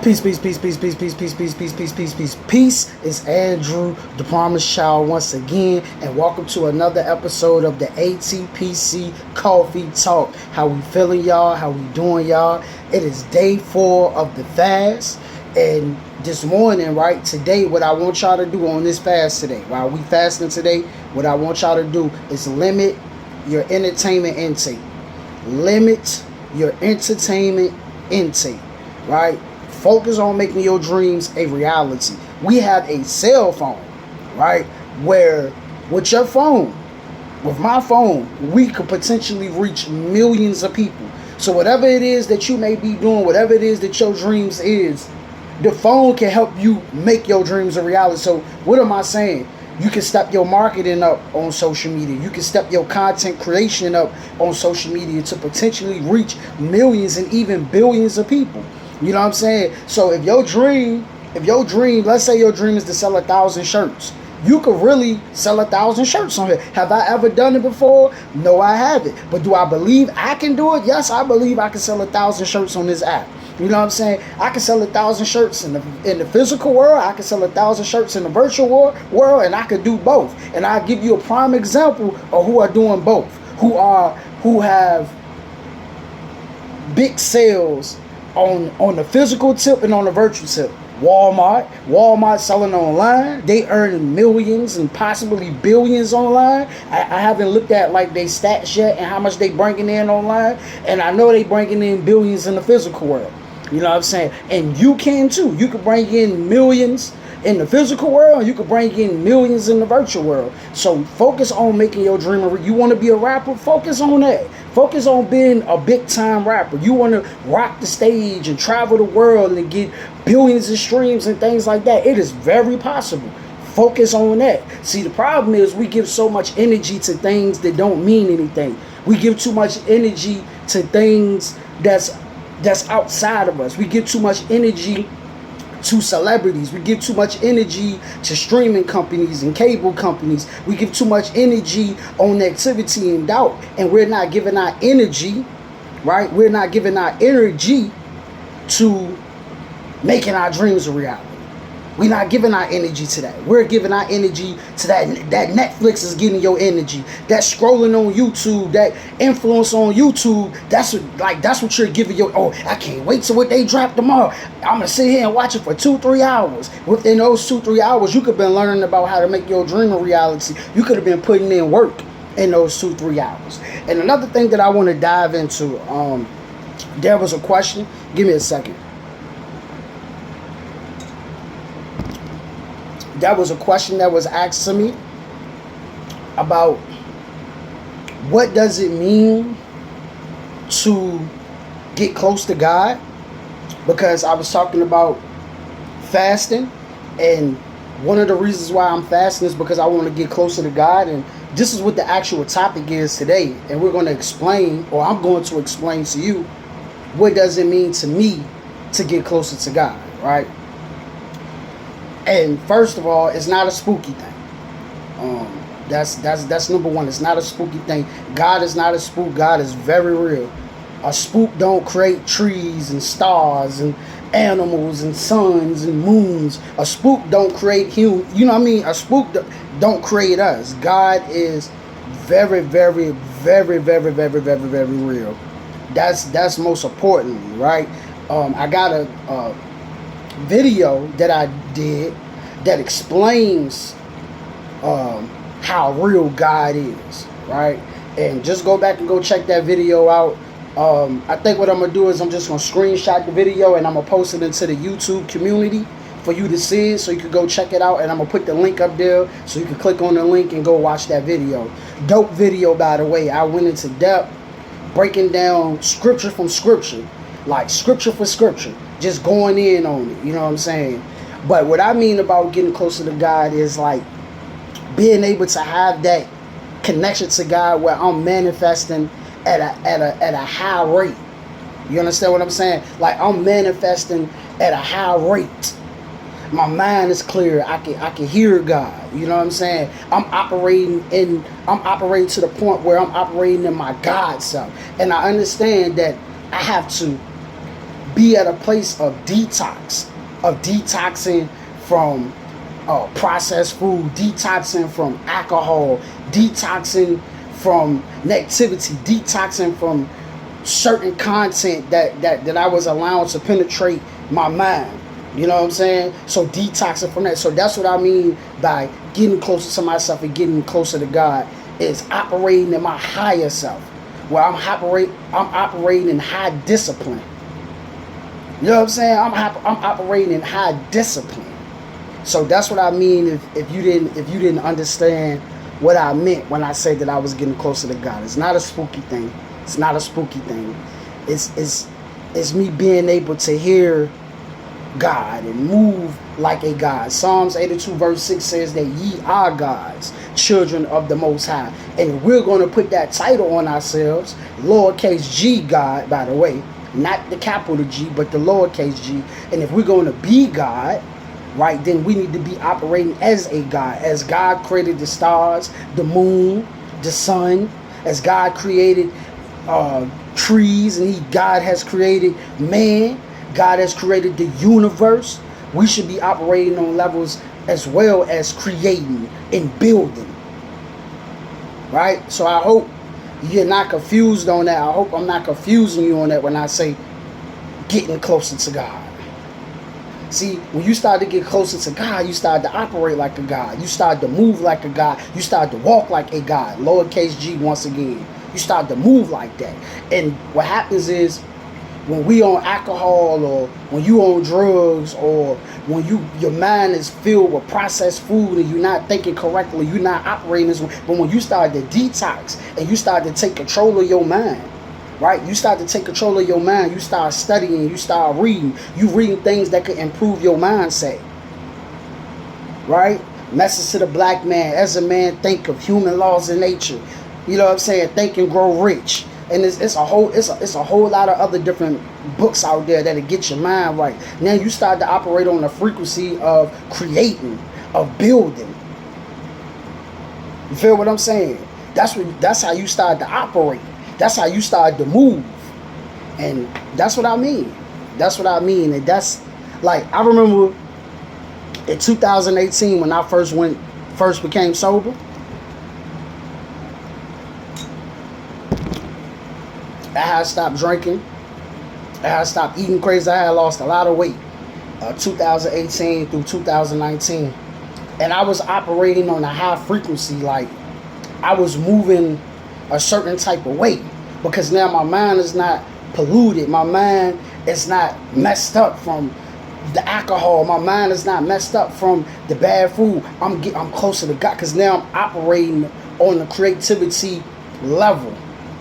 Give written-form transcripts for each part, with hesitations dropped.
Peace, peace, peace, peace, peace, peace, peace, peace, peace, peace, peace, peace, peace. It's Andrew, the Promised Child, once again, and welcome to another episode of the ATPC Coffee Talk. How we feeling, y'all? How we doing, y'all? It is day 4 of the fast, and this morning, right, today, what I want y'all to do on this fast today, while we fasting today, what I want y'all to do is limit your entertainment intake. Limit your entertainment intake, right? Focus on making your dreams a reality. We have a cell phone, right? Where with your phone, with my phone, we could potentially reach millions of people. So whatever it is that you may be doing, whatever it is that your dreams is, the phone can help you make your dreams a reality. So what am I saying? You can step your marketing up on social media. You can step your content creation up on social media to potentially reach millions and even billions of people. You know what I'm saying? So if your dream, let's say your dream is to sell 1,000 shirts, you could really sell 1,000 shirts on here. Have I ever done it before? No, I haven't. But do I believe I can do it? Yes, I believe I can sell 1,000 shirts on this app. You know what I'm saying? I can sell 1,000 shirts in the physical world. I can sell 1,000 shirts in the virtual world, and I could do both. And I'll give you a prime example of who are doing both, who have big sales on the physical tip and on the virtual tip. Walmart selling online. They earning millions and possibly billions online. I haven't looked at like they stats yet and how much they bringing in online, and I know they bringing in billions in the physical world. You know what I'm saying? And you can too. You could bring in millions in the physical world, and you could bring in millions in the virtual world. So focus on making your dream. You want to be a rapper? Focus on that. Focus on being a big time rapper. You want to rock the stage and travel the world and get billions of streams and things like that. It is very possible. Focus on that. See, the problem is we give so much energy to things that don't mean anything. We give too much energy to things that's outside of us. We give too much energy to celebrities. We give too much energy to streaming companies and cable companies. We give too much energy on activity and doubt, and we're not giving our energy, right? We're not giving our energy to making our dreams a reality. We're not giving our energy to that. We're giving our energy to that Netflix is getting your energy. That scrolling on YouTube, that influence on YouTube, that's what you're giving your, oh, I can't wait till what they drop tomorrow. I'm gonna sit here and watch it for 2-3 hours. Within those 2-3 hours, you could have been learning about how to make your dream a reality. You could have been putting in work in those 2-3 hours. And another thing that I want to dive into, there was a question. Give me a second. That was a question that was asked to me about what does it mean to get close to God, because I was talking about fasting, and one of the reasons why I'm fasting is because I want to get closer to God, and this is what the actual topic is today, and we're going to explain, or I'm going to explain to you, what does it mean to me to get closer to God, right? And first of all, it's not a spooky thing. That's number one. It's not a spooky thing. God is not a spook. God is very real. A spook don't create trees and stars and animals and suns and moons. A spook don't create human. You know what I mean? A spook don't create us. God is very, very, very, very, very, very, very real. That's most importantly, right? I got a video that I did that explains how real God is, right? And just go back and go check that video out. I think what I'm gonna do is I'm just gonna screenshot the video and I'm gonna post it into the YouTube community for you to see it, so you can go check it out, and I'm gonna put the link up there so you can click on the link and go watch that video. Dope video, by the way. I went into depth breaking down scripture from scripture, like scripture for scripture, just going in on it, you know what I'm saying? But what I mean about getting closer to God is like being able to have that connection to God where I'm manifesting at a high rate. You understand what I'm saying? Like I'm manifesting at a high rate. My mind is clear. I can hear God. You know what I'm saying? I'm operating to the point where I'm operating in my God self. And I understand that I have to be at a place of detoxing from processed food, detoxing from alcohol, detoxing from negativity, detoxing from certain content that I was allowing to penetrate my mind. You know what I'm saying? So detoxing from that. So that's what I mean by getting closer to myself and getting closer to God, is operating in my higher self, where I'm operating in high discipline. You know what I'm saying? I'm operating in high discipline. So that's what I mean. If you didn't understand what I meant when I said that I was getting closer to God, it's not a spooky thing. It's not a spooky thing. It's me being able to hear God and move like a God. Psalms 82 verse 6 says that ye are gods, children of the Most High. And we're going to put that title on ourselves, lowercase g God, by the way, not the capital G, but the lowercase g. And if we're going to be God, right, then we need to be operating as a God. As God created the stars, the moon, the sun, as God created trees, and God has created man, God has created the universe. We should be operating on levels as well as creating and building. Right? So I hope you're not confused on that. I hope I'm not confusing you on that when I say getting closer to God. See, when you start to get closer to God, you start to operate like a God. You start to move like a God. You start to walk like a God. Lowercase g once again. You start to move like that. And what happens is, when we on alcohol, or when you on drugs, or when your mind is filled with processed food and you're not thinking correctly, you're not operating this way. But when you start to detox and you start to take control of your mind, right? You start to take control of your mind. You start studying. You start reading. You reading things that could improve your mindset, right? Message to the black man: as a man, think of human laws in nature. You know what I'm saying? Think and grow rich. And it's a whole lot of other different books out there that'll get your mind right. Now you start to operate on the frequency of creating, of building. You feel what I'm saying? That's how you start to operate. That's how you start to move. And that's what I mean. That's what I mean. And that's like, I remember in 2018 when I first became sober. I had stopped drinking. I had stopped eating crazy. I had lost a lot of weight. 2018 through 2019. And I was operating on a high frequency. Like, I was moving a certain type of way. Because now my mind is not polluted. My mind is not messed up from the alcohol. My mind is not messed up from the bad food. I'm closer to God. Because now I'm operating on the creativity level.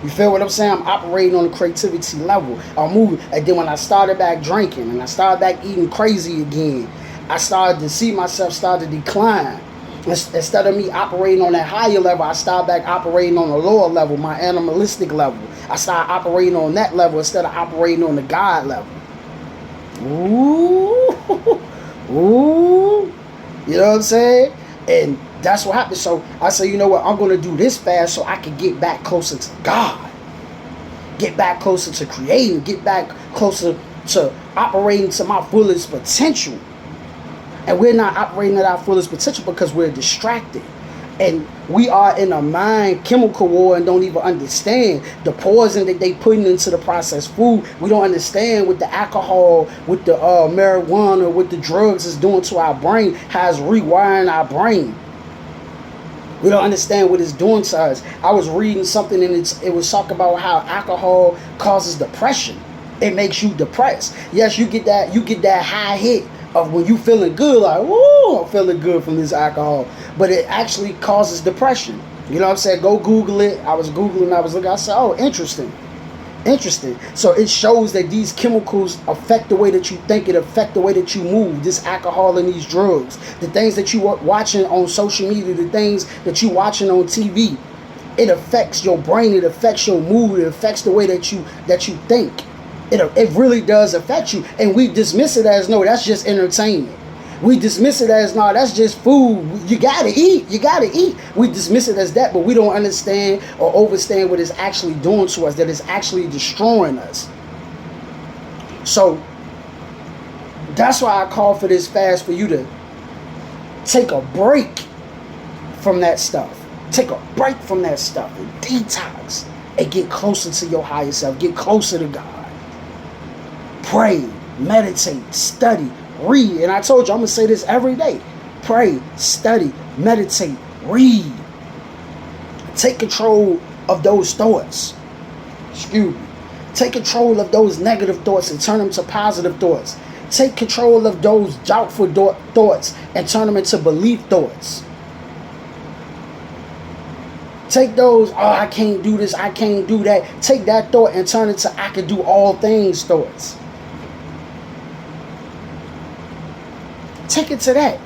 You feel what I'm saying? I'm operating on the creativity level. I'm moving. And then when I started back drinking and I started back eating crazy again, I started to see myself start to decline. Instead of me operating on that higher level, I started back operating on a lower level, my animalistic level. I started operating on that level instead of operating on the God level. Ooh. Ooh. You know what I'm saying? And that's what happened. So I said, you know what? I'm going to do this fast so I can get back closer to God. Get back closer to creating. Get back closer to operating to my fullest potential. And we're not operating at our fullest potential because we're distracted. And we are in a mind chemical war and don't even understand the poison that they putting into the processed food. We don't understand what the alcohol, with the marijuana, what the drugs is doing to our brain, how it's rewiring our brain. We don't understand what it's doing to us. I was reading something and it was talking about how alcohol causes depression. It makes you depressed. Yes, you get that high hit of when you feeling good, like, woo, I'm feeling good from this alcohol. But it actually causes depression. You know what I'm saying? Go Google it. I was Googling, I was looking, I said, oh, interesting. So it shows that these chemicals affect the way that you think, it affect the way that you move, this alcohol and these drugs, the things that you are watching on social media, the things that you watching on TV. It affects your brain, it affects your mood, it affects the way that you think. It really does affect you. And we dismiss it as, no, that's just entertainment. We dismiss it as, no, that's just food. You gotta eat. We dismiss it as that, but we don't understand or understand what it's actually doing to us, that it's actually destroying us. So that's why I call for this fast, for you to take a break from that stuff. Take a break from that stuff and detox and get closer to your higher self. Get closer to God. Pray, meditate, study, read. And I told you, I'm going to say this every day. Pray, study, meditate, read. Take control of those thoughts. Excuse me. Take control of those negative thoughts and turn them to positive thoughts. Take control of those doubtful thoughts and turn them into belief thoughts. Take those, oh, I can't do this, I can't do that. Take that thought and turn it to I can do all things thoughts. Take it to that.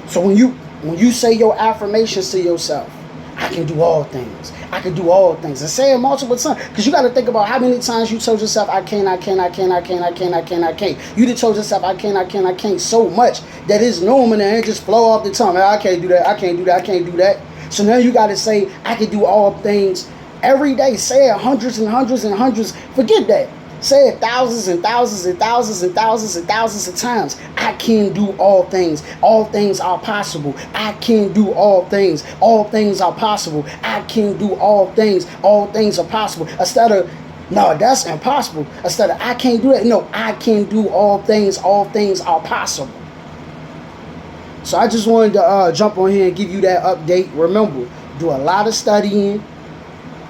So when you say your affirmations to yourself, I can do all things. I can do all things. And say it multiple times. Because you got to think about how many times you told yourself, I can't. You done told yourself, I can't so much that it's normal and it just flow off the tongue. I can't do that. I can't do that. I can't do that. So now you got to say, I can do all things every day. Say it hundreds and hundreds and hundreds. Forget that. Say it thousands and thousands and thousands and thousands and thousands of times. I can do all things. All things are possible. I can do all things. All things are possible. I can do all things. All things are possible. Instead of, no, that's impossible. Instead of, I can't do that. No, I can do all things. All things are possible. So I just wanted to jump on here and give you that update. Remember, do a lot of studying.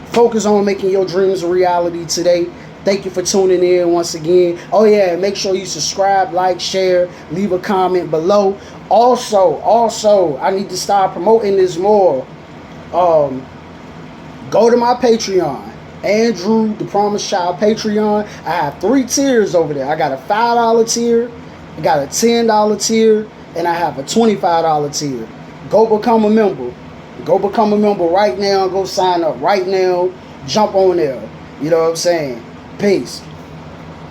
Focus on making your dreams a reality today. Thank you for tuning in once again. Oh yeah, make sure you subscribe, like, share, leave a comment below. Also, I need to start promoting this more. Go to my Patreon, Andrew the Promised Child Patreon. I have 3 tiers over there. I got a $5 tier, I got a $10 tier, and I have a $25 tier. Go become a member. Go become a member right now. Go sign up right now. Jump on there. You know what I'm saying? Peace.